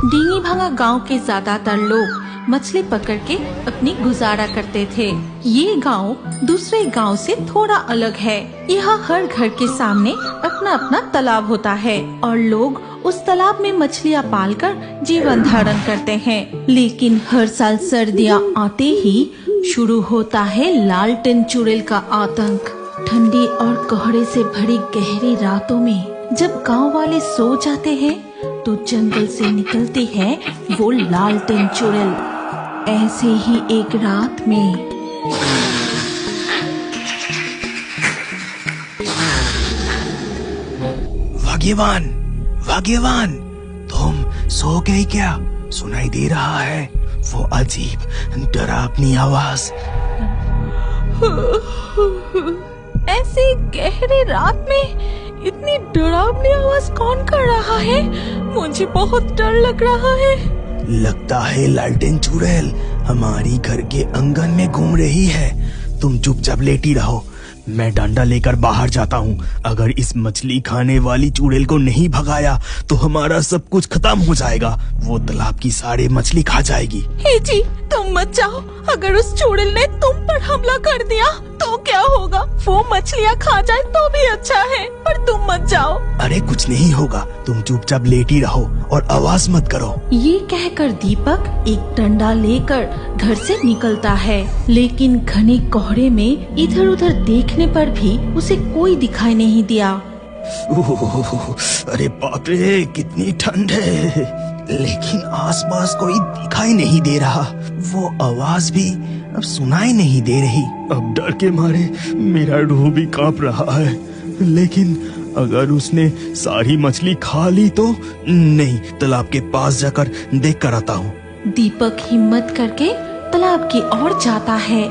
डींगी भांगा गांव के ज्यादातर लोग मछली पकड़ के अपनी गुजारा करते थे। ये गांव दूसरे गांव से थोड़ा अलग है। यहाँ हर घर के सामने अपना अपना तालाब होता है और लोग उस तालाब में मछलियाँ पालकर जीवन धारण करते हैं। लेकिन हर साल सर्दियाँ आते ही शुरू होता है लालटेन चुड़ैल का आतंक। ठंडी और कोहरे से भरी गहरी रातों में जब गांव वाले सो जाते हैं तो जंगल से निकलती है वो लालटेन चुड़ैल। ऐसे ही एक रात में भाग्यवान, भाग्यवान, तुम सो गई क्या? सुनाई दे रहा है वो अजीब डरावनी आवाज। ऐसे गहरे रात में इतनी डरावनी आवाज कौन कर रहा है? मुझे बहुत डर लग रहा है। लगता है लालटेन चुड़ैल हमारी घर के आंगन में घूम रही है। तुम चुपचाप लेटी रहो, मैं डंडा लेकर बाहर जाता हूँ। अगर इस मछली खाने वाली चुड़ैल को नहीं भगाया तो हमारा सब कुछ खत्म हो जाएगा। वो तालाब की सारी मछली खा जाएगी। हे जी, तुम मत जाओ। अगर उस चुड़ैल ने तुम पर हमला कर दिया तो क्या होगा? वो मछलियाँ खा जाए तो भी अच्छा है, पर तुम मत जाओ। अरे कुछ नहीं होगा, तुम चुपचाप लेटी रहो और आवाज मत करो। ये कहकर दीपक एक डंडा लेकर घर से निकलता है, लेकिन घने कोहरे में इधर उधर देखने पर भी उसे कोई दिखाई नहीं दिया। अरे बाप रे, कितनी ठंड है, लेकिन आसपास कोई दिखाई नहीं दे रहा। वो आवाज भी अब सुनाई नहीं दे रही। अब डर के मारे मेरा रूह भी कांप रहा है। लेकिन अगर उसने सारी मछली खा ली तो नहीं, तालाब के पास जाकर देख कर आता हूँ। दीपक हिम्मत करके तालाब की ओर जाता है।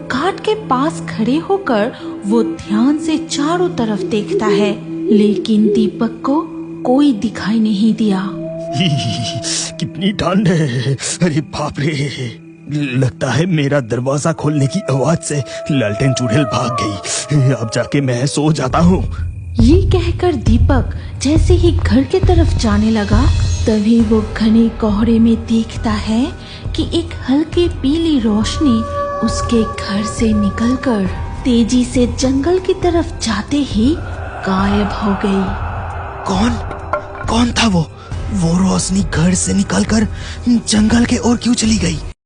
घाट के पास खड़े होकर वो ध्यान से चारों तरफ देखता है, लेकिन दीपक को कोई दिखाई नहीं दिया। कितनी ठंड है, अरे बाप रे, लगता है मेरा दरवाजा खोलने की आवाज से लालटेन चुड़ैल भाग गई। अब जाके मैं सो जाता हूँ। ये कहकर दीपक जैसे ही घर के तरफ जाने लगा, तभी वो घने कोहरे में देखता है कि एक हल्की पीली रोशनी उसके घर से निकलकर तेजी से जंगल की तरफ जाते ही गायब हो गई। कौन था वो रोशनी घर से निकलकर जंगल के ओर क्यों चली गई?